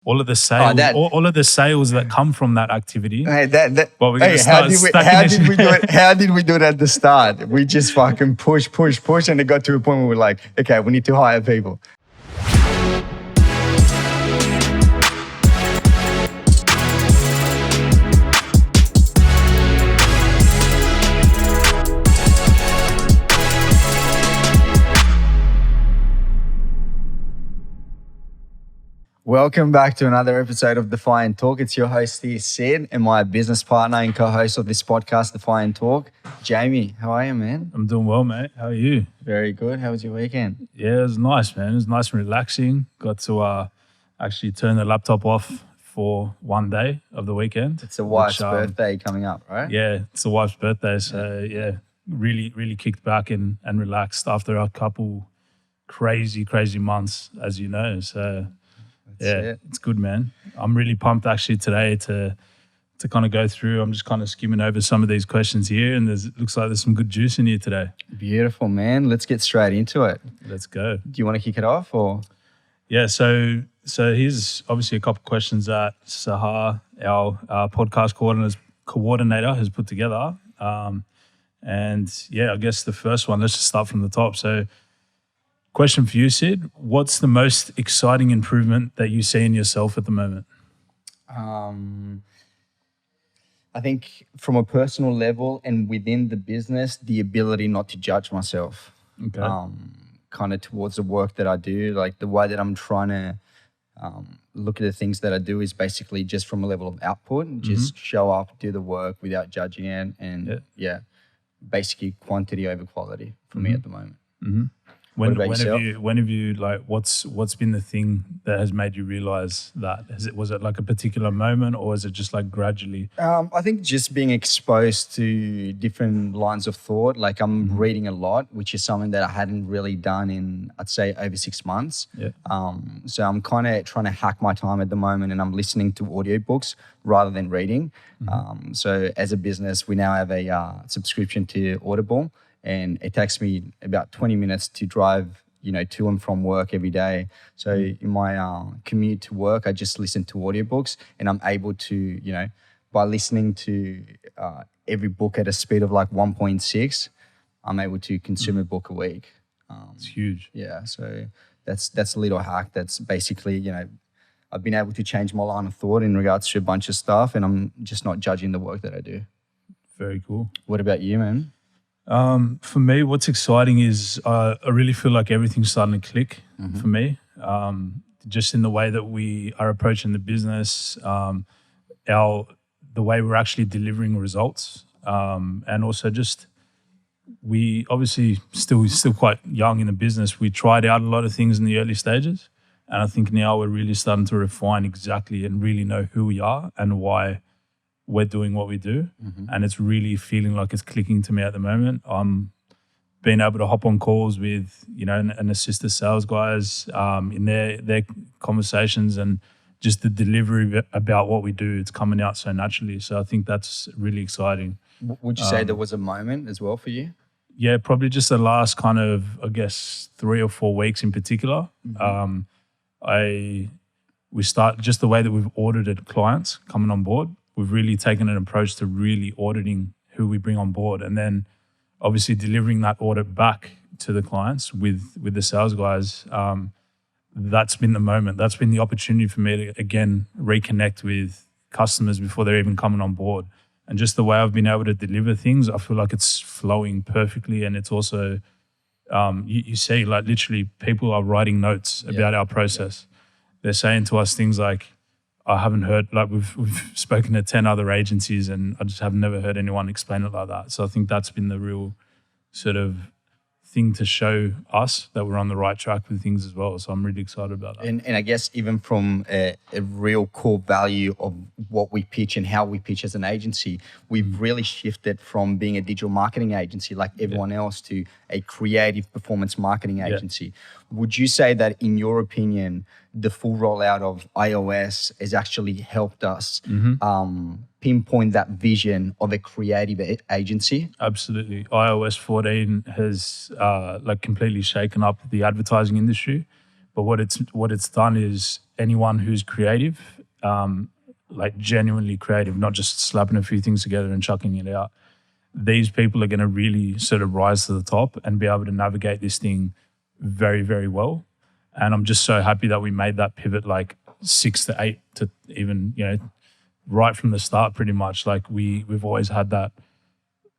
all of the sales, all of the sales that come from that activity. Hey, Well, we're going to start how did we do it? How did we do it at the start? We just fucking push, and it got to a point where we're like, okay, we need to hire people. Welcome back to another episode of Defiant Talk. It's your host here, Sid, and my business partner and co-host of this podcast, Defiant Talk, Jamie. How are you, man? I'm doing well, mate. How are you? Very good. How was your weekend? Yeah, it was nice, man. It was nice and relaxing. Got to actually turn the laptop off for one day of the weekend. It's the wife's birthday coming up, right? Yeah, it's the wife's birthday. So, yeah, really kicked back and relaxed after a couple crazy months, as you know. So... yeah, it's good, man. I'm really pumped actually today to kind of go through. I'm just kind of skimming over some of these questions here, and looks like there's some good juice in here today. Beautiful, man. Let's get straight into it. Let's go. Do you want to kick it off, or? Yeah. So here's obviously a couple of questions that Sahar, our podcast coordinator, has put together. And yeah, I guess the first one. Let's just start from the top. So. Question for you, Sid. What's the most exciting improvement that you see in yourself at the moment? I think from a personal level and within the business, the ability not to judge myself. Okay. Kind of towards the work that I do, like the way that I'm trying to look at the things that I do is basically just from a level of output, just show up, do the work without judging it, and basically quantity over quality for me at the moment. Mm-hmm. When have you like what's been the thing that has made you realize that? Was it like a particular moment, or is it just like gradually? I think just being exposed to different lines of thought. Like I'm reading a lot, which is something that I hadn't really done in, I'd say, over 6 months. Yeah. So I'm kind of trying to hack my time at the moment, and I'm listening to audiobooks rather than reading. So as a business, we now have a subscription to Audible. And it takes me about 20 minutes to drive, to and from work every day. So in my commute to work, I just listen to audiobooks, and I'm able to, by listening to every book at a speed of like 1.6, I'm able to consume a book a week. It's huge. Yeah, so that's a little hack. That's basically, I've been able to change my line of thought in regards to a bunch of stuff, and I'm just not judging the work that I do. Very cool. What about you, man? For me, what's exciting is I really feel like everything's starting to click for me. Just in the way that we are approaching the business, the way we're actually delivering results, and also just we obviously still quite young in the business. We tried out a lot of things in the early stages, and I think now we're really starting to refine exactly and really know who we are and why we're doing what we do, and it's really feeling like it's clicking to me at the moment. I'm being able to hop on calls with, and assist the sales guys in their conversations, and just the delivery about what we do. It's coming out so naturally. So I think that's really exciting. Would you say there was a moment as well for you? Yeah, probably just the last kind of, I guess, 3 or 4 weeks in particular. We start just the way that we've audited clients coming on board. We've really taken an approach to really auditing who we bring on board, and then obviously delivering that audit back to the clients with the sales guys. That's been the moment. That's been the opportunity for me to, again, reconnect with customers before they're even coming on board. And just the way I've been able to deliver things, I feel like it's flowing perfectly. And it's also, you see, like literally people are writing notes about our process. They're saying to us things like, I haven't heard, like we've spoken to 10 other agencies, and I just have never heard anyone explain it like that. So I think that's been the real sort of thing to show us that we're on the right track with things as well. So I'm really excited about that. And I guess even from a real core value of what we pitch and how we pitch as an agency, we've really shifted from being a digital marketing agency like everyone else to a creative performance marketing agency. Would you say that, in your opinion, the full rollout of iOS has actually helped us pinpoint that vision of a creative agency? Absolutely. iOS 14 has completely shaken up the advertising industry. But what it's done is anyone who's creative, like genuinely creative, not just slapping a few things together and chucking it out, these people are going to really sort of rise to the top and be able to navigate this thing very, very well. And I'm just so happy that we made that pivot like 6 to 8 to even, right from the start pretty much. Like we've always had that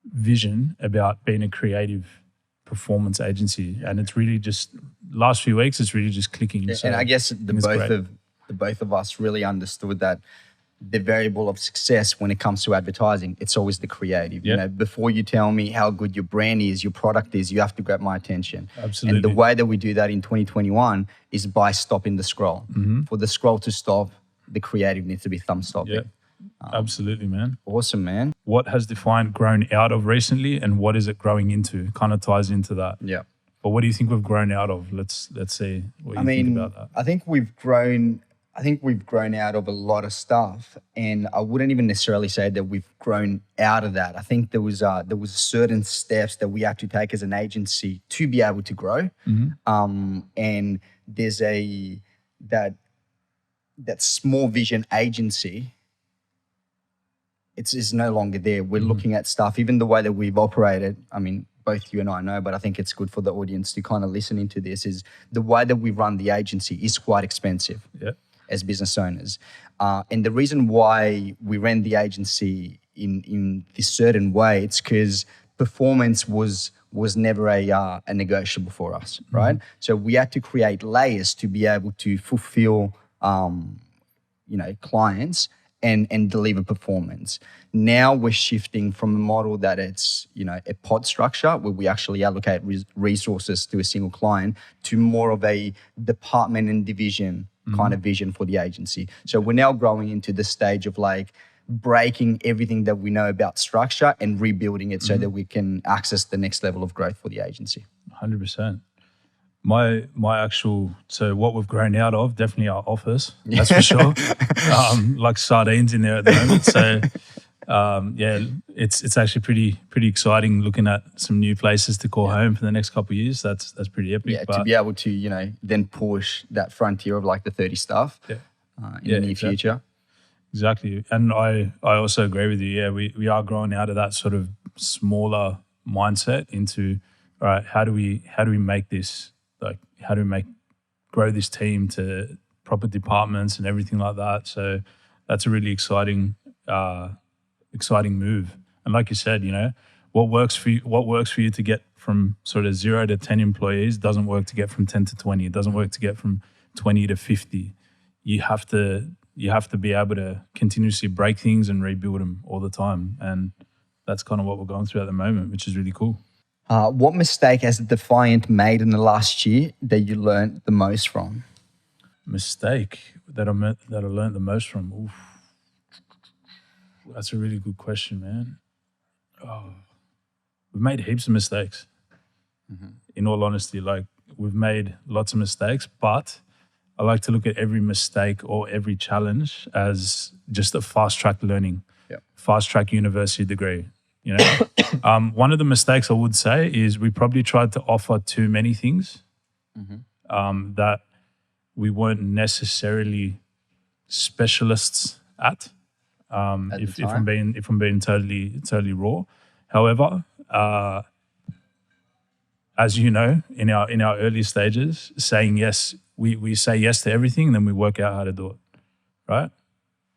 vision about being a creative performance agency. And it's really just, last few weeks, it's really just clicking. Yeah, so and I guess the both of us really understood that the variable of success when it comes to advertising, it's always the creative. Yep. Before you tell me how good your brand is, your product is, you have to grab my attention. Absolutely. And the way that we do that in 2021 is by stopping the scroll. Mm-hmm. For the scroll to stop, the creative needs to be thumb stopping. Yeah, absolutely, man. Awesome, man. What has Defiant grown out of recently, and what is it growing into? Kind of ties into that. Yeah. But what do you think we've grown out of? Let's see what you think about that. I think we've grown out of a lot of stuff, and I wouldn't even necessarily say that we've grown out of that. I think there was certain steps that we had to take as an agency to be able to grow. Mm-hmm. And there's that small vision agency. It's no longer there. We're looking at stuff, even the way that we've operated. I mean, both you and I know, but I think it's good for the audience to kind of listen into this, is the way that we run the agency is quite expensive as business owners. And the reason why we ran the agency in this certain way, it's because performance was never a negotiable for us, right? So we had to create layers to be able to fulfill, clients and deliver performance. Now we're shifting from a model that it's, a pod structure where we actually allocate resources to a single client to more of a department and division kind of vision for the agency. So we're now growing into the stage of like breaking everything that we know about structure and rebuilding it so that we can access the next level of growth for the agency. 100%. My actual, so what we've grown out of, definitely our office, that's for sure. Like sardines in there at the moment. So it's actually pretty exciting looking at some new places to call home for the next couple of years. That's pretty epic. Yeah, to be able to, then push that frontier of like the 30 staff in the near future. Exactly. And I also agree with you. Yeah, we are growing out of that sort of smaller mindset into, all right, how do we make this, like, how do we grow this team to proper departments and everything like that? So that's a really exciting move. And like you said, what works for you to get from sort of 0 to 10 employees doesn't work to get from 10 to 20. It doesn't work to get from 20 to 50. You have to be able to continuously break things and rebuild them all the time. And that's kind of what we're going through at the moment, which is really cool. What mistake has Defiant made in the last year that you learned the most from? Mistake that I learned the most from? Oof. That's a really good question, man. Oh, we've made heaps of mistakes. In all honesty, like we've made lots of mistakes, but I like to look at every mistake or every challenge as just a fast-track learning, fast-track university degree. One of the mistakes I would say is we probably tried to offer too many things that we weren't necessarily specialists at. If I'm being totally raw. However, as you know, in our early stages, saying yes, we say yes to everything, and then we work out how to do it. Right?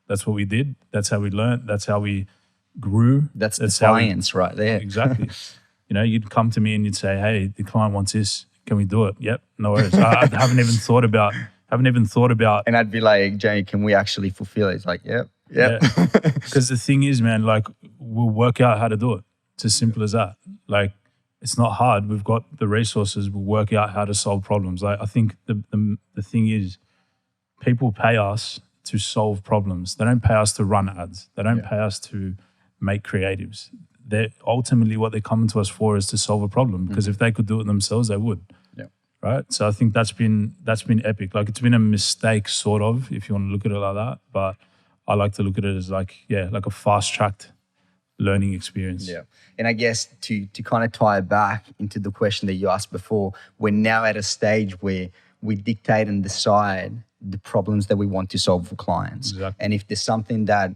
That's what we did. That's how we learned. That's how we grew. That's defiance right there. Exactly. You'd come to me and you'd say, "Hey, the client wants this. Can we do it?" Yep, no worries. I haven't even thought about. And I'd be like, "Jamie, can we actually fulfill it?" It's like, yep. Yeah. Because the thing is, man, like we'll work out how to do it. It's as simple as that. Like it's not hard. We've got the resources. We'll work out how to solve problems. Like I think the thing is, people pay us to solve problems. They don't pay us to run ads. They don't pay us to make creatives. They're ultimately what they're coming to us for is to solve a problem. Because if they could do it themselves, they would. Yeah. Right. So I think that's been epic. Like it's been a mistake, sort of, if you want to look at it like that. But I like to look at it as like a fast-tracked learning experience. Yeah. And I guess to kind of tie it back into the question that you asked before, we're now at a stage where we dictate and decide the problems that we want to solve for clients. Exactly. And if there's something that,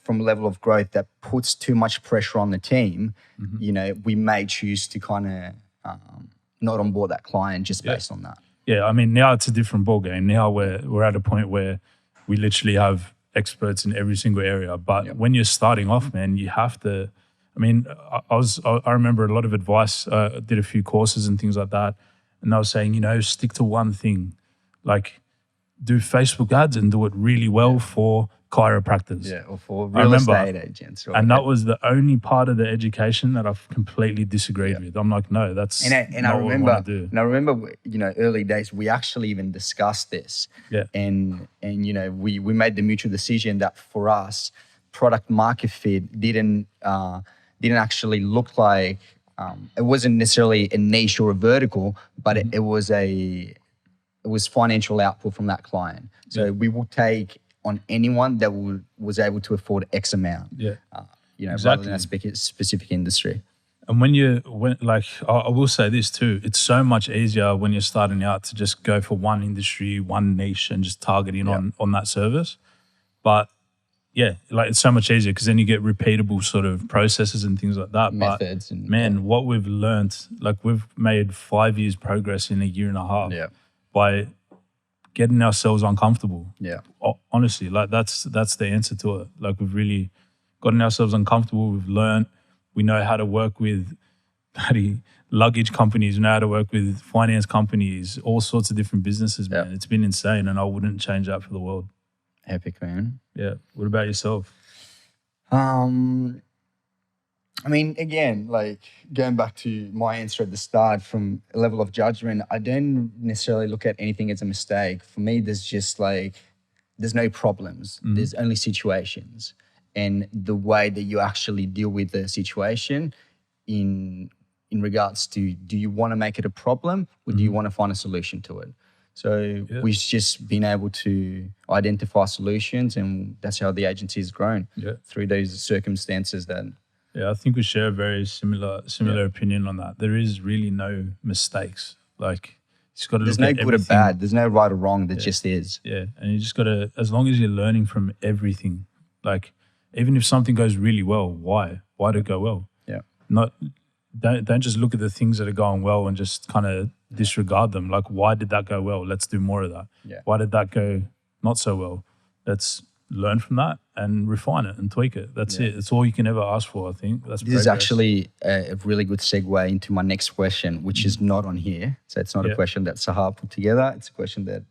from a level of growth that puts too much pressure on the team, we may choose to kind of not onboard that client just based on that. Yeah, I mean, now it's a different ballgame. Now we're at a point where we literally have experts in every single area. But when you're starting off, man, you have to. I mean, I remember a lot of advice. I did a few courses and things like that, and I was saying, stick to one thing, like do Facebook ads and do it really well for chiropractors. Yeah, or for real estate agents. And that was the only part of the education that I've completely disagreed with. I'm like, no, that's and I not remember, what I want to do. And I remember, early days, we actually even discussed this. Yeah. And we made the mutual decision that for us, product market fit didn't actually look like, it wasn't necessarily a niche or a vertical, but it was financial output from that client. So we will take on anyone that was able to afford X amount, rather than a specific industry. And I will say this too, it's so much easier when you're starting out to just go for one industry, one niche and just target in on that service. But it's so much easier because then you get repeatable sort of processes and things like that. Methods. But what we've learned, we've made 5 years progress in a year and a half by getting ourselves uncomfortable. Yeah. Honestly, that's the answer to it. We've really gotten ourselves uncomfortable. We've learned. We know how to work with luggage companies. We know how to work with finance companies, all sorts of different businesses, man. It's been insane, and I wouldn't change that for the world. Epic, man. Yeah. What about yourself? I mean, again, going back to my answer at the start, from a level of judgment, I don't necessarily look at anything as a mistake. For me, there's just there's no problems. There's only situations. And the way that you actually deal with the situation in regards to, do you want to make it a problem or do you want to find a solution to it? So we've just been able to identify solutions, and that's how the agency has grown through those circumstances that... Yeah, I think we share a very similar opinion on that. There is really no mistakes. Just got to. There's no good or bad. There's no right or wrong. There just is. Yeah, and you just got to, as long as you're learning from everything, even if something goes really well, why did it go well? Yeah. Don't just look at the things that are going well and just kind of disregard them. Why did that go well? Let's do more of that. Yeah. Why did that go not so well? Let's learn from that and refine it and tweak it. That's it. It's all you can ever ask for, I think. This is actually a really good segue into my next question, which is not on here. So it's not a question that Sahar put together. It's a question that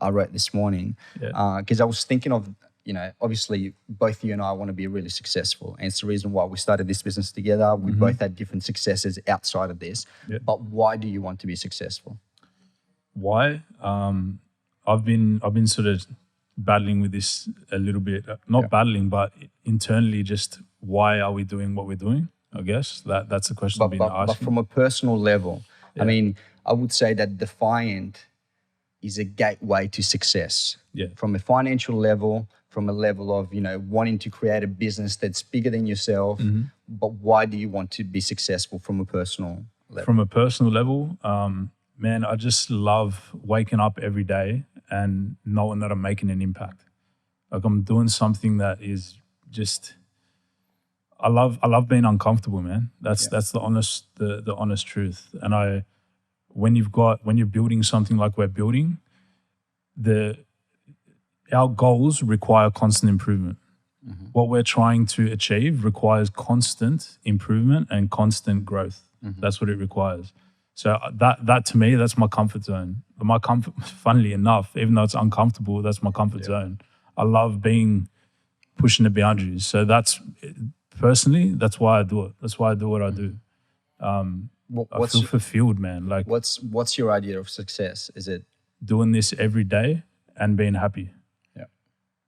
I wrote this morning. Because I was thinking of, obviously both you and I want to be really successful. And it's the reason why we started this business together. We both had different successes outside of this. But why do you want to be successful? Why? I've been sort of battling with this a little bit, not battling, but internally, just why are we doing what we're doing? I guess that's the question I've been asking. But from a personal level, I mean, I would say that Defiant is a gateway to success. Yeah. From a financial level, from a level of, wanting to create a business that's bigger than yourself. But why do you want to be successful from a personal level? From a personal level, man, I just love waking up every day and knowing that I'm making an impact. I'm doing something that is just, I love being uncomfortable, man. That's the honest truth. And when you're building something like we're building, our goals require constant improvement. What we're trying to achieve requires constant improvement and constant growth. That's what it requires. So that to me, that's my comfort zone. But my comfort, funnily enough, even though it's uncomfortable, that's my comfort zone. I love pushing the boundaries. So that's personally, that's why I do it. That's why I do what I do. I feel fulfilled, man. What's your idea of success? Is it doing this every day and being happy? Yeah.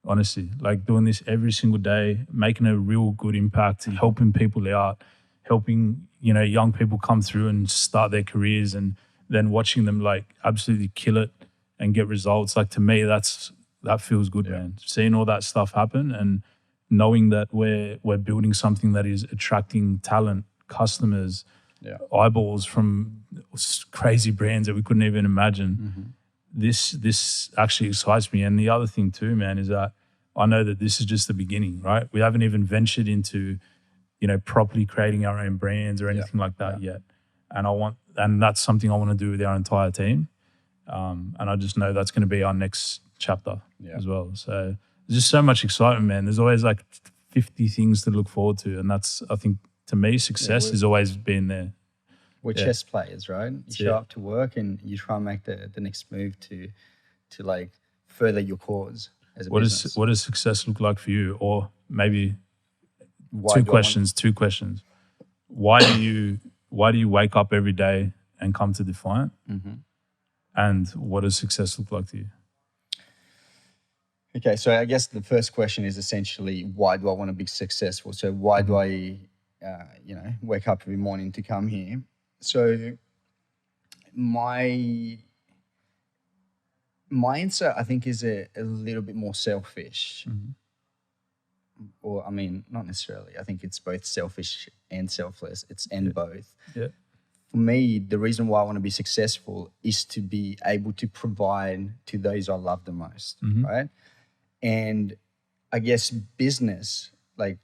Honestly, doing this every single day, making a real good impact, helping people out, helping young people come through and start their careers, and then watching them absolutely kill it and get results. To me, that feels good, man. Seeing all that stuff happen and knowing that we're building something that is attracting talent, customers, eyeballs from crazy brands that we couldn't even imagine. this actually excites me. And the other thing too, man, is that I know that this is just the beginning, right? We haven't even ventured into, properly creating our own brands or anything like that yet. And that's something I want to do with our entire team. And I just know that's going to be our next chapter as well. So there's just so much excitement, man. There's always like 50 things to look forward to. And that's, I think, to me, success has always been there. We're chess players, right? You show up to work and you try and make the next move to like further your cause as a business. What does success look like for you? Or maybe two questions. Why do you wake up every day and come to Defiant? Mm-hmm. And what does success look like to you? Okay, so I guess the first question is essentially, why do I want to be successful? So why do I, wake up every morning to come here? So my answer, I think, is a little bit more selfish. Mm-hmm. Or, I mean, not necessarily. I think it's both selfish and selfless. It's both. Yeah. For me, the reason why I want to be successful is to be able to provide to those I love the most, right? And I guess business, like,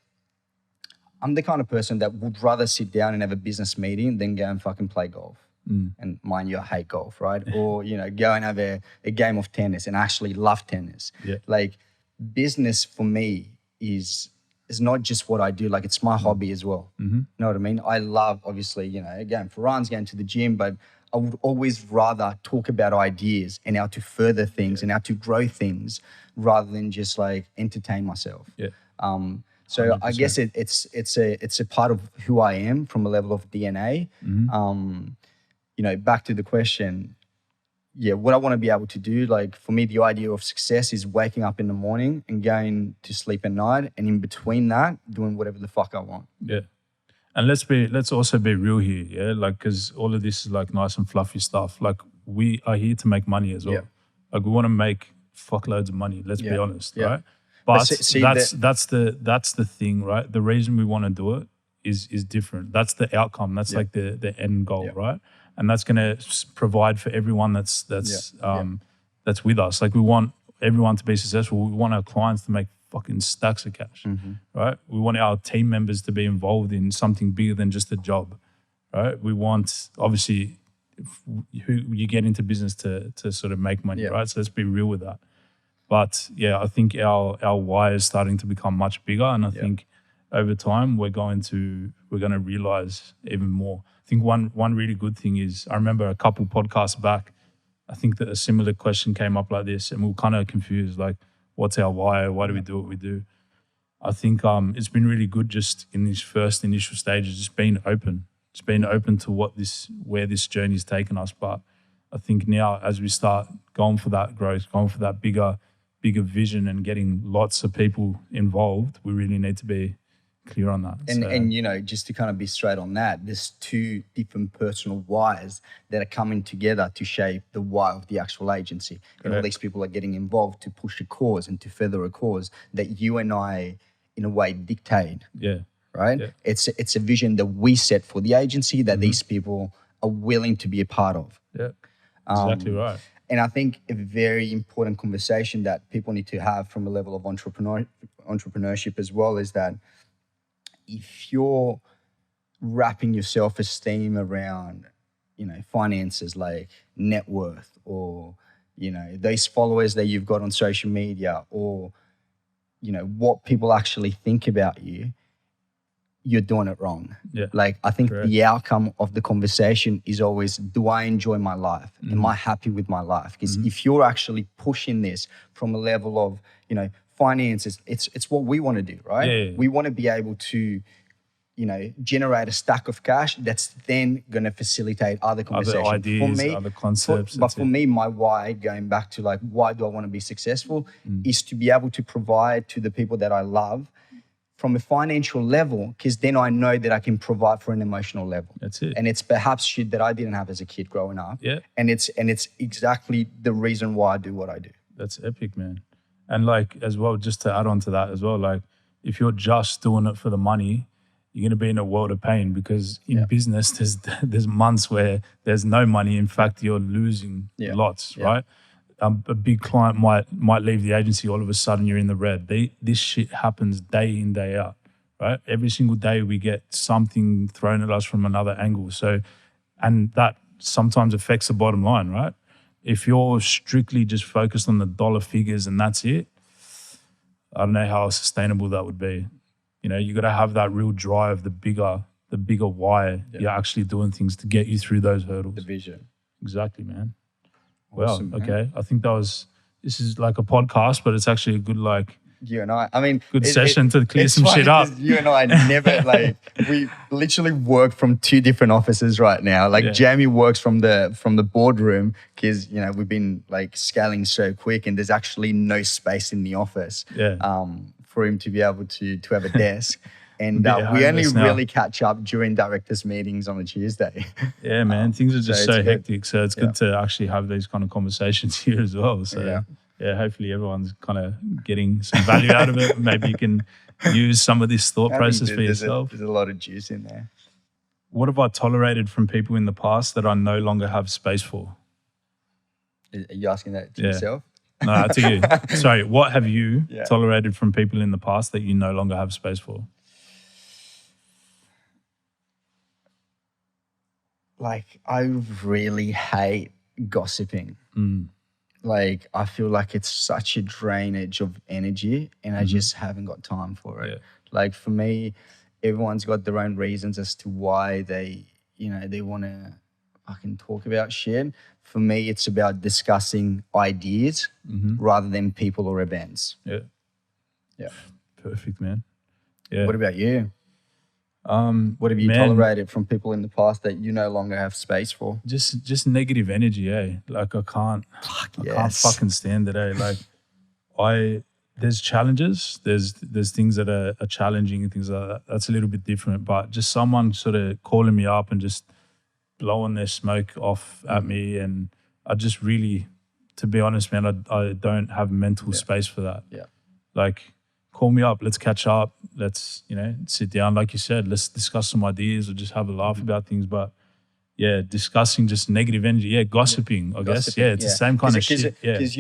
I'm the kind of person that would rather sit down and have a business meeting than go and fucking play golf. And mind you, I hate golf, right? Or, go and have a game of tennis and actually love tennis. Yeah. Like, business for me is not just what I do. Like, it's my hobby as well. You know what I mean? I love, obviously, going for runs, going to the gym, but I would always rather talk about ideas and how to further things and how to grow things rather than just like entertain myself. Yeah. So 100%. I guess it's a part of who I am from a level of DNA. Back to the question, what I want to be able to do, like, for me, the idea of success is waking up in the morning and going to sleep at night, and in between that, doing whatever the fuck I want. Yeah. And let's also be real here, yeah? Like, because all of this is like nice and fluffy stuff. Like, we are here to make money as well. Yeah. Like, we want to make fuckloads of money, let's be honest, right? But that's the thing, right? The reason we want to do it is different. That's the outcome. That's like the end goal, right? And that's going to provide for everyone that's with us. Like, we want everyone to be successful. We want our clients to make fucking stacks of cash, right? We want our team members to be involved in something bigger than just a job, right? We want, obviously, who you get into business to sort of make money, right? So let's be real with that. But I think our why is starting to become much bigger, and I think over time we're going to realize even more. I think one really good thing is, I remember a couple podcasts back, I think that a similar question came up like this, and we were kind of confused, like, what's our why? Why do we do what we do? I think it's been really good just in these first initial stages, just being open. Just being open to where this journey's taken us. But I think now, as we start going for that growth, going for that bigger vision and getting lots of people involved, we really need to be clear on that. And just to kind of be straight on that, there's two different personal whys that are coming together to shape the why of the actual agency. Correct. And all these people are getting involved to push a cause and to further a cause that you and I, in a way, dictate. Yeah. Right? Yeah. It's a vision that we set for the agency that these people are willing to be a part of. Yeah, exactly right. And I think a very important conversation that people need to have from a level of entrepreneurship as well is that if you're wrapping your self-esteem around, finances like net worth or, those followers that you've got on social media or, what people actually think about you, you're doing it wrong. Yeah. Like, I think the outcome of the conversation is always, do I enjoy my life? Am I happy with my life? Because if you're actually pushing this from a level of, finances, it's what we want to do, right? Yeah. We want to be able to, generate a stack of cash that's then going to facilitate other conversations. Other ideas, other concepts. But for me, my why, going back to like, why do I want to be successful, is to be able to provide to the people that I love from a financial level, because then I know that I can provide for an emotional level. That's it. And it's perhaps shit that I didn't have as a kid growing up. Yeah. And it's exactly the reason why I do what I do. That's epic, man. And like, as well, just to add on to that as well, like, if you're just doing it for the money, you're going to be in a world of pain, because in business, there's months where there's no money. In fact, you're losing lots, right? a big client might leave the agency. All of a sudden, you're in the red. This shit happens day in, day out, right? Every single day we get something thrown at us from another angle. So, and that sometimes affects the bottom line, right? If you're strictly just focused on the dollar figures and that's it, I don't know how sustainable that would be. You know, you got to have that real drive, the bigger why you're actually doing things to get you through those hurdles. The vision. Exactly, man. Awesome, well, man. okay. I think this is like a podcast, but it's actually a good you and I mean, session to clear some shit up. You and I never we literally work from two different offices right now. Like Jamie works from the boardroom because we've been scaling so quick, and there's actually no space in the office for him to be able to have a desk. And we only really catch up during directors' meetings on a Tuesday. Yeah, man, things are just so hectic. So it's good to actually have these kind of conversations here as well. So yeah, hopefully everyone's kind of getting some value out of it. Maybe you can use some of this thought process for yourself. There's a lot of juice in there. What have I tolerated from people in the past that I no longer have space for? Are you asking that to yourself? No, to you. Sorry, what have you tolerated from people in the past that you no longer have space for? I really hate gossiping. I feel like it's such a drainage of energy, and I just haven't got time for it. For me, everyone's got their own reasons as to why they want to fucking talk about shit. For me, it's about discussing ideas rather than people or events. Yeah. Perfect, man. Yeah. What about you? What have you tolerated from people in the past that you no longer have space for? Just negative energy, eh? I can't fucking stand it, eh? There's challenges, there's things that are challenging and things like that. That's a little bit different, but just someone sort of calling me up and just blowing their smoke off at me, and I just really, to be honest, man, I don't have mental space for that. Call me up, let's catch up, let's, sit down, like you said, let's discuss some ideas or just have a laugh about things. But discussing just negative energy, gossiping, I guess. Yeah, it's the same kind of shit. Because,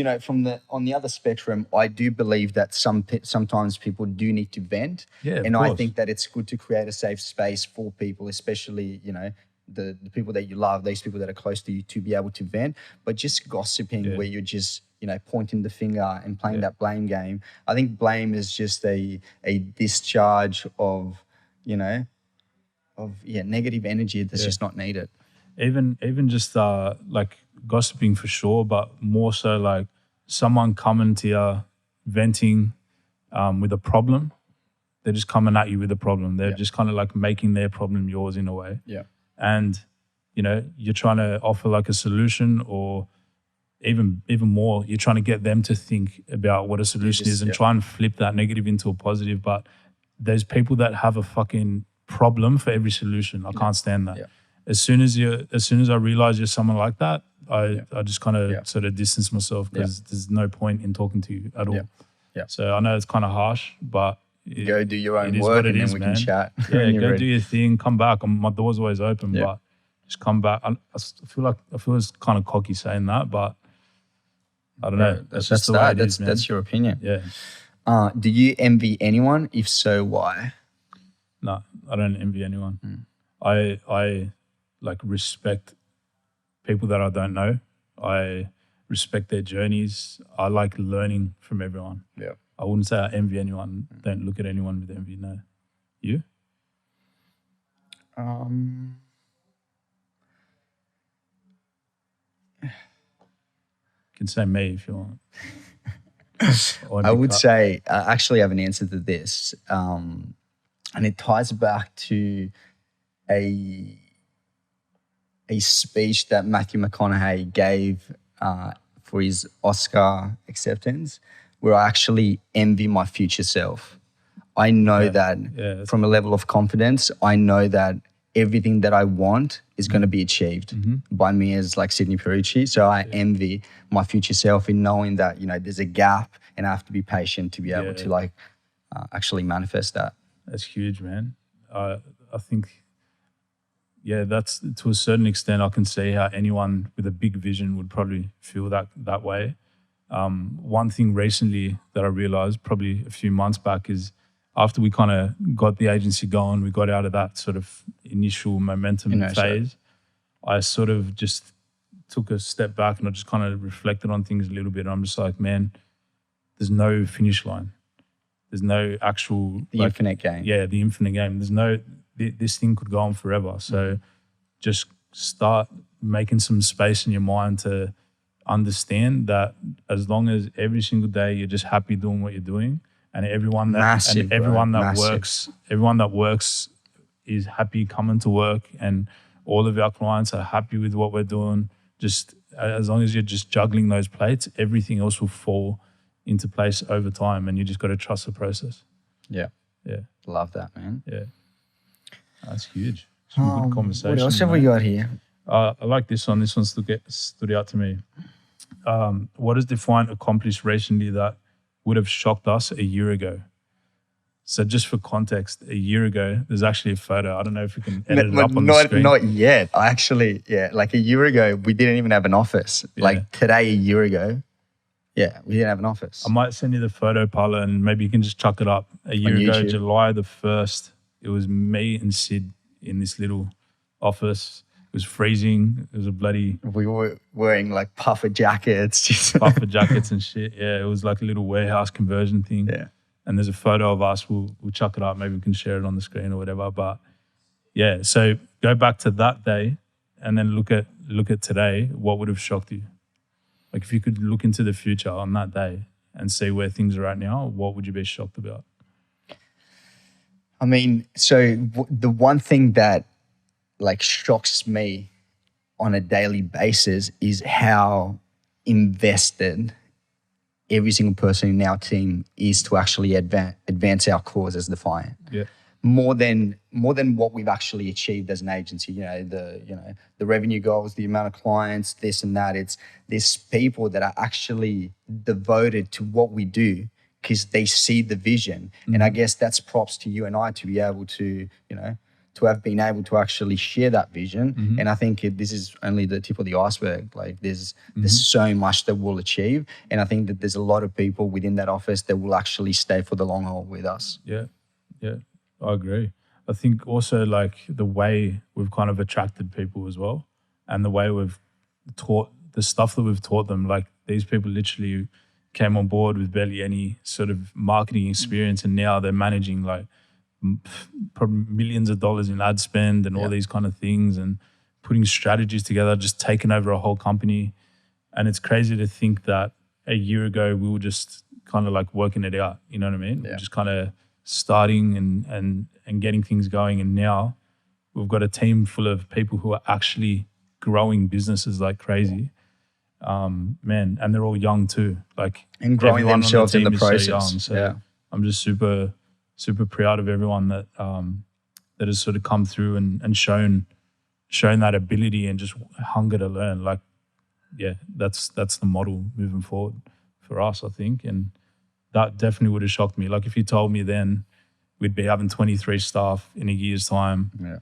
on the other spectrum, I do believe that sometimes people do need to vent. And I think that it's good to create a safe space for people, especially, the people that you love, these people that are close to you, to be able to vent. But just gossiping where you're just pointing the finger and playing that blame game. I think blame is just a discharge of negative energy that's just not needed. Even just gossiping for sure, but more so someone coming to you venting with a problem. They're just coming at you with a problem. They're just kind of making their problem yours in a way. And you're trying to offer a solution, or even more, you're trying to get them to think about what a solution is and try and flip that negative into a positive. But there's people that have a fucking problem for every solution. I can't stand that. As soon as I realize you're someone like that, I just kind of sort of distance myself, because there's no point in talking to you at all. So I know it's kind of harsh, but go do your own work, and then we can chat. Go do your thing, come back. My door's always open, but just come back. I feel it's kind of cocky saying that, but I don't know. That's just the way it is, man. That's your opinion. Yeah. Do you envy anyone? If so, why? No, I don't envy anyone. I respect people that I don't know. I respect their journeys. I like learning from everyone. I wouldn't say I envy anyone. Don't look at anyone with envy. No. You? You can say me if you want. I would say I actually have an answer to this, and it ties back to a speech that Matthew McConaughey gave for his Oscar acceptance, where I actually envy my future self. I know that from a level of confidence, I know that everything that I want is going to be achieved by me as Sydney Pierucci. So I envy my future self in knowing that, there's a gap, and I have to be patient to be able to actually manifest that. That's huge, man. I think, that's to a certain extent, I can see how anyone with a big vision would probably feel that way. One thing recently that I realized probably a few months back is after we kind of got the agency going, we got out of that sort of initial momentum phase, I sort of just took a step back and I just kind of reflected on things a little bit. I'm just like, man, there's no finish line. There's no actual... The infinite game. Yeah, the infinite game. There's no... This thing could go on forever. So just start making some space in your mind to understand that as long as every single day you're just happy doing what you're doing, and everyone that works is happy coming to work, and all of our clients are happy with what we're doing, just as long as you're just juggling those plates, everything else will fall into place over time, and you just got to trust the process. Yeah. Love that, man. Yeah. That's huge. Some good conversation. What else have we got here? I like this one. This one stood out to me. What has Defiant accomplished recently that would have shocked us a year ago? So just for context, a year ago, there's actually a photo. I don't know if we can edit it up on the screen. Not yet. I actually, like a year ago, we didn't even have an office. Yeah. Like today, a year ago, we didn't have an office. I might send you the photo, Paula, and maybe you can just chuck it up. A year ago, July the 1st, it was me and Sid in this little office. It was freezing. It was a bloody... We were wearing like puffer jackets. Puffer jackets and shit. Yeah, it was like a little warehouse conversion thing. Yeah. And there's a photo of us. We'll chuck it up. Maybe we can share it on the screen or whatever. But yeah, so go back to that day and then look at today. What would have shocked you? Like if you could look into the future on that day and see where things are at now, what would you be shocked about? I mean, so the one thing that like shocks me on a daily basis is how invested every single person in our team is to actually advance our cause as Defiant. Yeah. More than what we've actually achieved as an agency. The revenue goals, the amount of clients, this and that. It's there's people that are actually devoted to what we do because they see the vision. Mm-hmm. And I guess that's props to you and I to be able to, to have been able to actually share that vision. Mm-hmm. And I think this is only the tip of the iceberg. Like there's so much that we'll achieve. And I think that there's a lot of people within that office that will actually stay for the long haul with us. Yeah, I agree. I think also like the way we've kind of attracted people as well, and the way we've taught the stuff that we've taught them. Like these people literally came on board with barely any sort of marketing experience, and now they're managing like probably millions of dollars in ad spend and all these kind of things, and putting strategies together, just taking over a whole company. And it's crazy to think that a year ago we were just kind of like working it out, you know what I mean? Yeah. Just kind of starting and getting things going. And now we've got a team full of people who are actually growing businesses like crazy. Man, and they're all young too. Like and growing themselves in the process. So young. So I'm just super proud of everyone that that has sort of come through and shown that ability and just hunger to learn. Like, that's the model moving forward for us, I think. And that definitely would have shocked me. Like if you told me then we'd be having 23 staff in a year's time,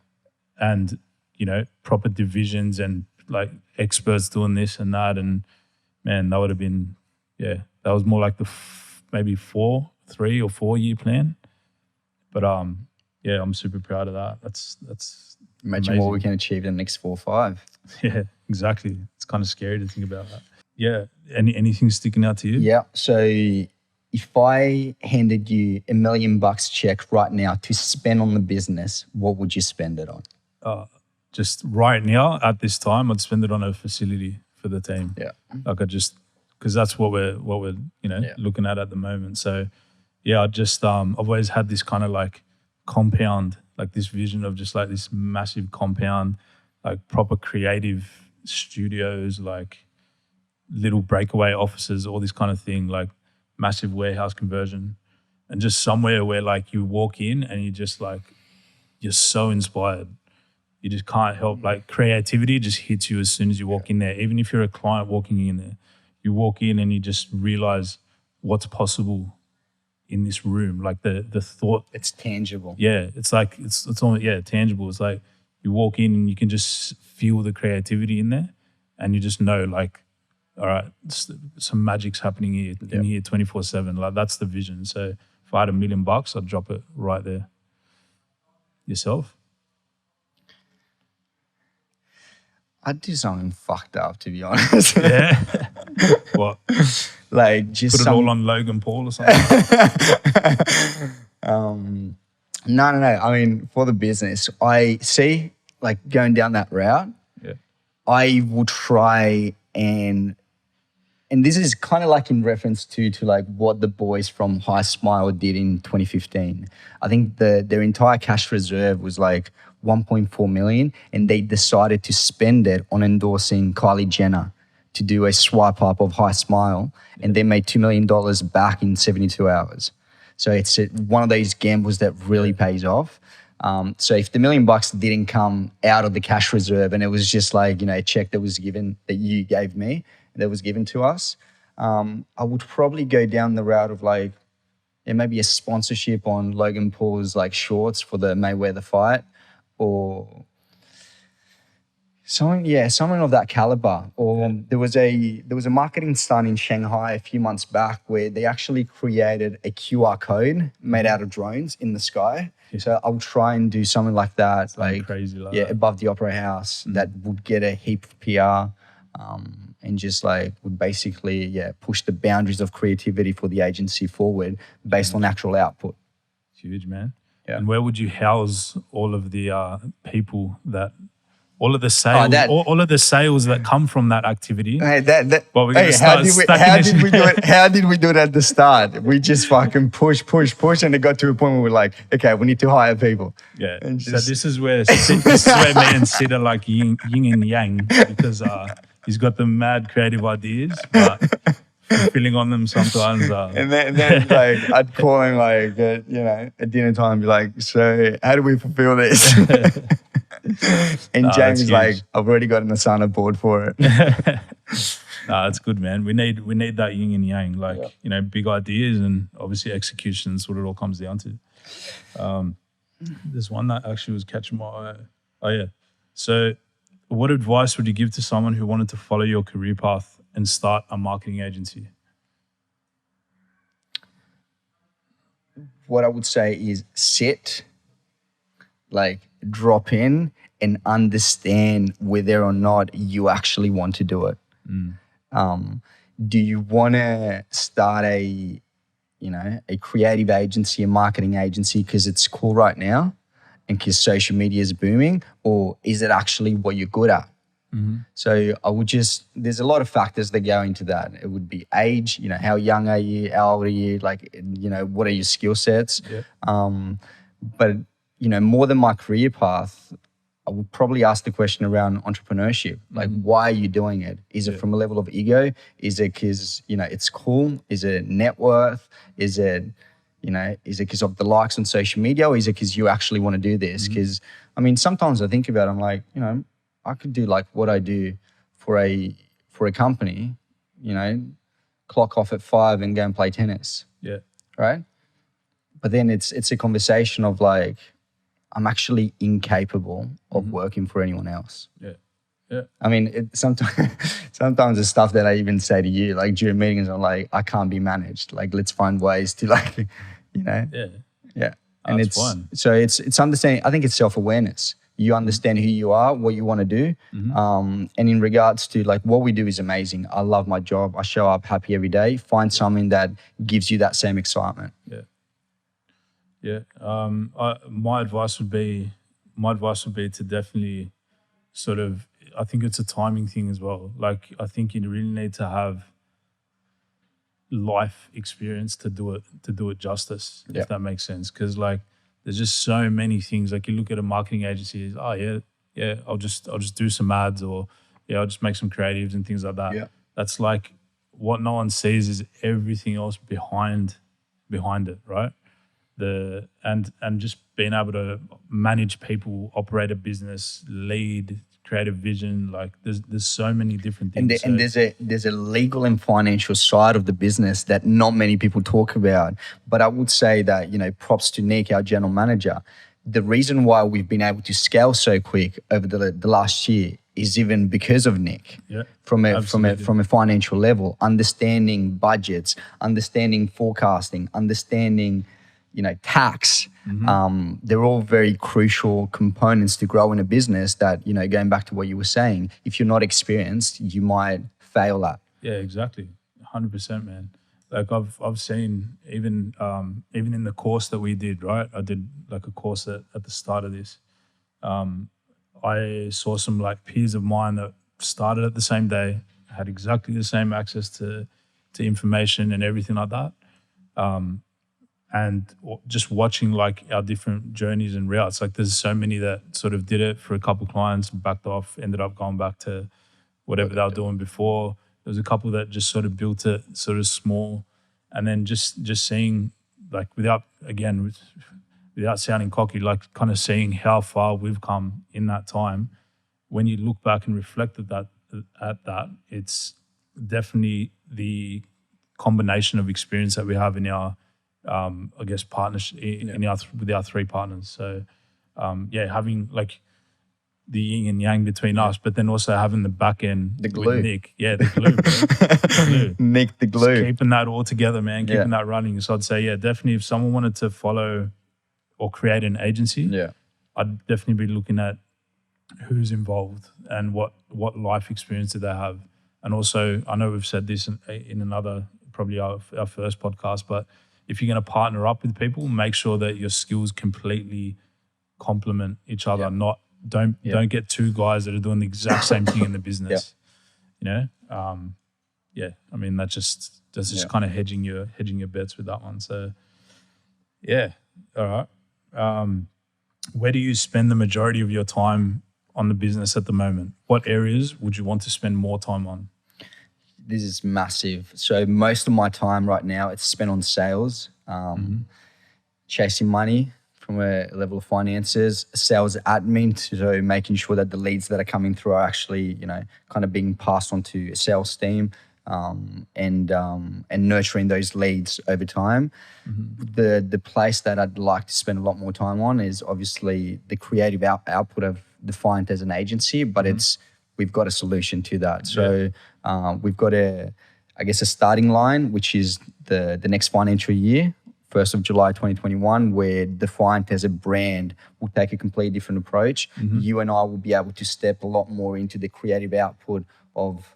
and proper divisions and like experts doing this and that, and man, that would have been that was more like the maybe 3 or 4 year plan. But I'm super proud of that. That's imagine amazing. What we can achieve in the next 4 or 5. Yeah, exactly. It's kind of scary to think about that. Yeah. Anything sticking out to you? Yeah. So if I handed you $1 million check right now to spend on the business, what would you spend it on? Just right now at this time, I'd spend it on a facility for the team. Yeah. Like because that's what we're looking at the moment. So I just I've always had this kind of like compound, like this vision of just like this massive compound, like proper creative studios, like little breakaway offices, all this kind of thing, like massive warehouse conversion, and just somewhere where like you walk in and you just like you're so inspired. You just can't help, like creativity just hits you as soon as you walk in there. Even if you're a client walking in there, you walk in and you just realize what's possible in this room. Like the thought. It's tangible. Yeah. It's like, it's all, tangible. It's like you walk in and you can just feel the creativity in there, and you just know like all right, some magic's happening here in here 24/7. Like that's the vision. So if I had $1 million, I'd drop it right there. Yourself? I'd do something fucked up, to be honest. Yeah. What? Like just Put it all on Logan Paul or something? No. I mean, for the business, I see like going down that route. Yeah. I will try and this is kind of like in reference to like what the boys from High Smile did in 2015. I think their entire cash reserve was like 1.4 million, and they decided to spend it on endorsing Kylie Jenner to do a swipe up of High Smile, and they made $2 million back in 72 hours. So it's one of those gambles that really pays off. So if the $1 million didn't come out of the cash reserve and it was just like, a check that was given, that you gave me, that was given to us, I would probably go down the route of like, maybe a sponsorship on Logan Paul's like shorts for the Mayweather fight, or something of that caliber. Or there was a marketing stunt in Shanghai a few months back where they actually created a QR code made out of drones in the sky. Yeah. So I'll try and do something like that, like crazy, like that. Above the Opera House, that would get a heap of PR, and just like would basically push the boundaries of creativity for the agency forward based on actual output. Huge, man. Yeah. And where would you house all of the people that? All of the sales, all of the sales that come from that activity. Hey, how did we do it at the start? We just fucking push, and it got to a point where we're like, okay, we need to hire people. Yeah. So this is where me and Sid are like yin and yang, because he's got the mad creative ideas, but fulfilling on them sometimes. And then like I'd call him like at dinner time and be like, so how do we fulfill this? And James is like, I've already got an Asana board for it. It's good, man. We need that yin and yang, like, big ideas and obviously execution is what it all comes down to. There's one that actually was catching my eye. Oh, yeah. So what advice would you give to someone who wanted to follow your career path and start a marketing agency? What I would say is drop in and understand whether or not you actually want to do it. Do you want to start a creative agency, a marketing agency because it's cool right now and because social media is booming, or is it actually what you're good at? Mm-hmm. So there's a lot of factors that go into that. It would be age, how young are you, how old are you, what are your skill sets? Yeah. But more than my career path, I would probably ask the question around entrepreneurship. Like, why are you doing it? Is it from a level of ego? Is it because, it's cool? Is it net worth? Is it because of the likes on social media, or is it because you actually want to do this? Because, sometimes I think about it, I'm like, I could do like what I do for a company, clock off at 5 and go and play tennis. Yeah. Right? But then it's a conversation of like, I'm actually incapable of working for anyone else. Yeah. Yeah. Sometimes the stuff that I even say to you, like during meetings, I'm like, I can't be managed. Like, let's find ways to Yeah. Yeah. And it's fun. So it's understanding. I think it's self-awareness. You understand who you are, what you want to do. And in regards to like what we do is amazing. I love my job. I show up happy every day. Find something that gives you that same excitement. Yeah. Yeah. My advice would be to definitely sort of, I think it's a timing thing as well. Like, I think you really need to have life experience to do it justice, if that makes sense. Because like, there's just so many things. Like, you look at a marketing agency, I'll just do some ads, or I'll just make some creatives and things like that. Yeah. That's like, what no one sees is everything else behind it, right? And just being able to manage people, operate a business, lead, create a vision. Like, there's so many different things. And there's a legal and financial side of the business that not many people talk about. But I would say that, props to Nick, our general manager. The reason why we've been able to scale so quick over the last year is even because of Nick. Yeah, from absolutely. a financial level, understanding budgets, understanding forecasting, understanding, tax. They're all very crucial components to grow in a business that, going back to what you were saying, if you're not experienced, you might fail at. Yeah, exactly. 100%, man. Like I've seen even in the course that we did, right? I did like a course at the start of this. I saw some like peers of mine that started at the same day, had exactly the same access to information and everything like that. And just watching like our different journeys and routes, like there's so many that sort of did it for a couple clients, backed off, ended up going back to whatever they were doing before. There was a couple that just sort of built it sort of small, and then just seeing like without sounding cocky, like kind of seeing how far we've come in that time. When you look back and reflect at that, it's definitely the combination of experience that we have in our, I guess, partnership with our three partners. So, having like the yin and yang between us, but then also having the back end, the glue. with Nick. Yeah, the glue, bro. The glue. Nick, the glue. Just keeping that all together, man. Keeping that running. So I'd say, yeah, definitely if someone wanted to follow or create an agency, I'd definitely be looking at who's involved and what life experience do they have. And also, I know we've said this in another, probably our first podcast, but if you're going to partner up with people, make sure that your skills completely complement each other. Don't get two guys that are doing the exact same thing in the business. I mean, that's just kind of hedging your bets with that one. So yeah, all right. Where do you spend the majority of your time on the business at the moment? What areas would you want to spend more time on? This is massive. So most of my time right now, it's spent on sales, chasing money from a level of finances, sales admin, so making sure that the leads that are coming through are actually, kind of being passed on to a sales team, and nurturing those leads over time. The place that I'd like to spend a lot more time on is obviously the creative output of Defiant as an agency, but we've got a solution to that. So we've got a starting line, which is the next financial year, 1st of July 2021, where Defiant as a brand will take a completely different approach. You and I will be able to step a lot more into the creative output of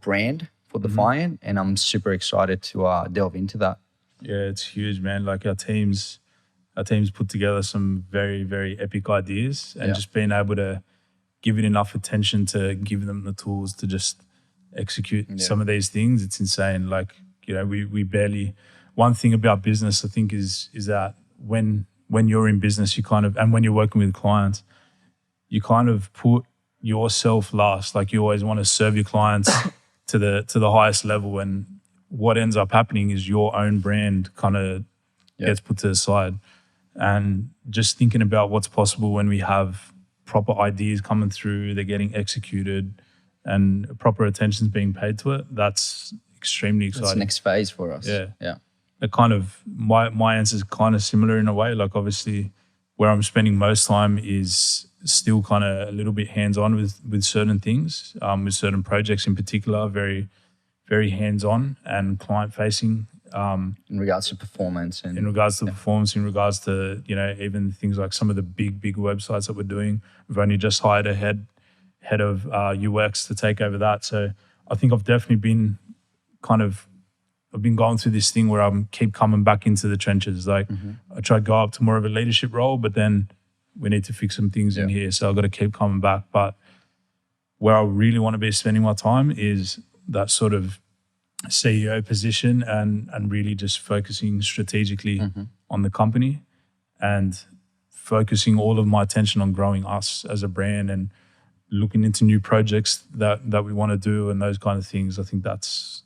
brand for Defiant, and I'm super excited to delve into that. Yeah, it's huge, man. Like our teams put together some very, very epic ideas, and just being able to give it enough attention to give them the tools to just execute some of these things. It's insane. Like, we barely. One thing about business, I think, is that when you're in business, you kind of, and when you're working with clients, you kind of put yourself last. Like you always want to serve your clients to the highest level, and what ends up happening is your own brand kind of gets put to the side. And just thinking about what's possible when we have proper ideas coming through, they're getting executed, and proper attention's being paid to it, that's extremely exciting. That's the next phase for us. Yeah. It kind of, my answer is kind of similar in a way. Like obviously where I'm spending most time is still kind of a little bit hands-on with certain things, with certain projects in particular, very, very hands-on and client-facing. In regards to performance. In regards to even things like some of the big websites that we're doing. We've only just hired a head of UX to take over that. So I think I've definitely been I've been going through this thing where I keep coming back into the trenches. Like I try to go up to more of a leadership role, but then we need to fix some things in here. So I've got to keep coming back. But where I really want to be spending my time is that sort of CEO position and really just focusing strategically on the company and focusing all of my attention on growing us as a brand and looking into new projects that we want to do and those kind of things. I think that's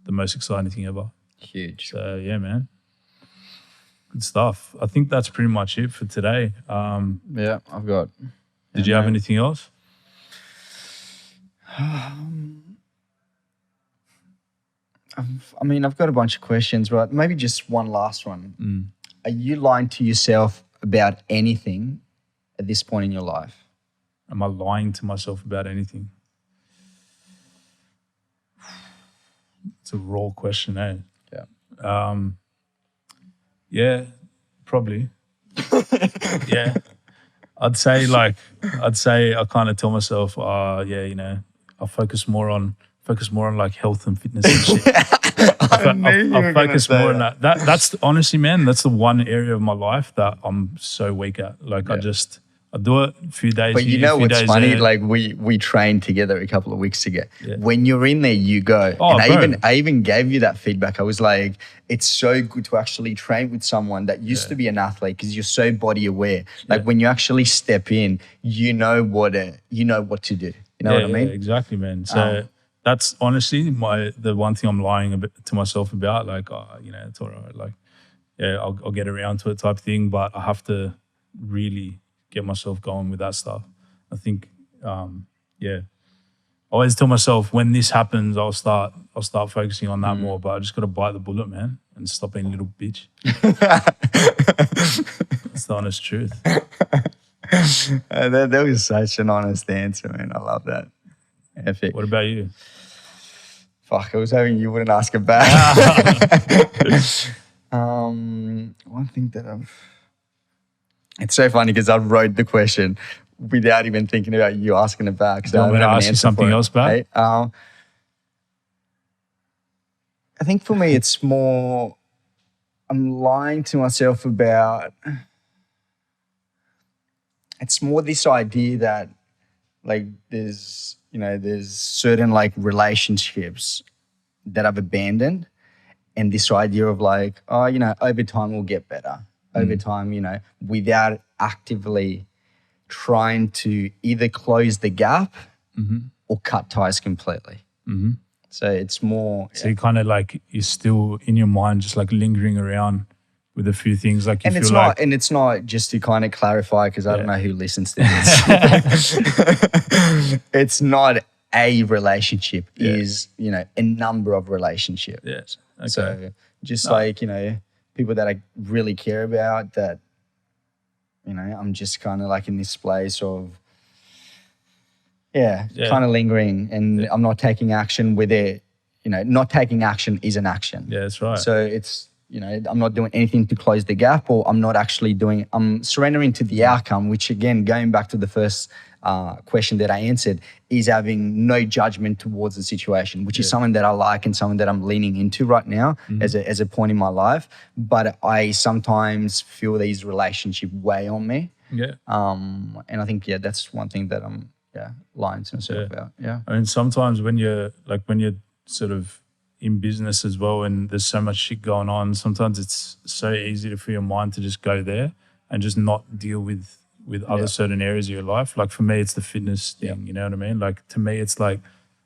the most exciting thing ever. Huge. So yeah, man. Good stuff. I think that's pretty much it for today. I've got. Did you have anything else? I've got a bunch of questions, but maybe just one last one. Are you lying to yourself about anything at this point in your life? am I lying to myself about anything? It's a raw question, eh? Yeah. Yeah, probably. Yeah. I'd say I kind of tell myself, yeah, you know, I'll focus more on like health and fitness and shit. I'll focus more on that. That's honestly, man, that's the one area of my life that I'm so weak at. Like I do it a few days. But you here, know few what's days funny? there. Like we trained together a couple of weeks ago. Yeah. When you're in there, you go. Oh, and bro. I even gave you that feedback. I was like, it's so good to actually train with someone that used to be an athlete because you're so body aware. Like when you actually step in, you know what to do. You know what I mean? Yeah, exactly, man. So that's honestly the one thing I'm lying a bit to myself about. Like, you know, it's all right. Like, yeah, I'll get around to it type thing. But I have to really get myself going with that stuff. I think, I always tell myself when this happens, I'll start focusing on that more. But I just got to bite the bullet, man, and stop being a little bitch. That's the honest truth. That was such an honest answer, man. I love that. Epic. What about you? Fuck, I was hoping you wouldn't ask it back. One thing that it's so funny because I wrote the question without even thinking about you asking it back. So Do you want me to I don't have an ask you answer something for it. else back? I think for me, it's more, I'm lying to myself about, it's more this idea that like there's certain like relationships that I've abandoned, and this idea of like, over time we'll get better. Over time, without actively trying to either close the gap or cut ties completely. Mm-hmm. So it's more. So you kind of like, you're still in your mind just like lingering around with a few things like you and feel it's not just to kind of clarify, because I don't know who listens to this. It's not a relationship, is a number of relationships. Yes. Okay. So just people that I really care about, that I'm just kind of like in this place of kind of lingering, and I'm not taking action with it. Not taking action is an action. Yeah, that's right. So it's I'm not doing anything to close the gap, or I'm surrendering to the outcome, which again, going back to the first question that I answered, is having no judgment towards the situation, which is something that I like and something that I'm leaning into right now as a point in my life. But I sometimes feel these relationships weigh on me. Yeah. And I think, that's one thing that I'm lying to myself about. Yeah. I mean, sometimes when you're sort of in business as well and there's so much shit going on, sometimes it's so easy for your mind to just go there and just not deal with other certain areas of your life. Like for me, it's the fitness thing, you know what I mean? Like to me, it's like,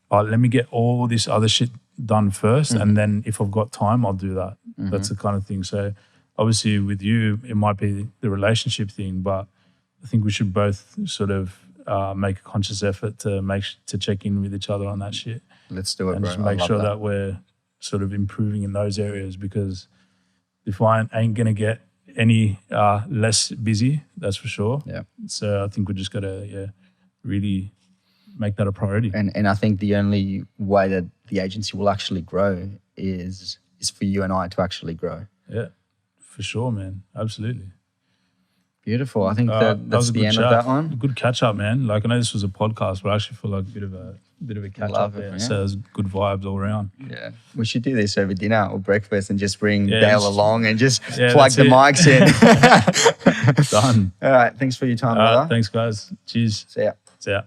let me get all this other shit done first, and then if I've got time, I'll do that. That's the kind of thing. So obviously with you, it might be the relationship thing, but I think we should both sort of make a conscious effort to check in with each other on that shit. Let's do it, and bro. just make sure that we're sort of improving in those areas, because if I ain't going to get any less busy, that's for sure. Yeah. So I think we just got to really make that a priority. And I think the only way that the agency will actually grow is for you and I to actually grow. Yeah, for sure, man. Absolutely. Beautiful. I think that's the end of that one. Good catch up, man. Like I know this was a podcast, but I actually feel like a bit of a catch up there. So there's good vibes all around. Yeah. We should do this over dinner or breakfast and just bring Dale along and just plug the mics in. Done. All right. Thanks for your time, brother. Thanks, guys. Cheers. See ya. See ya.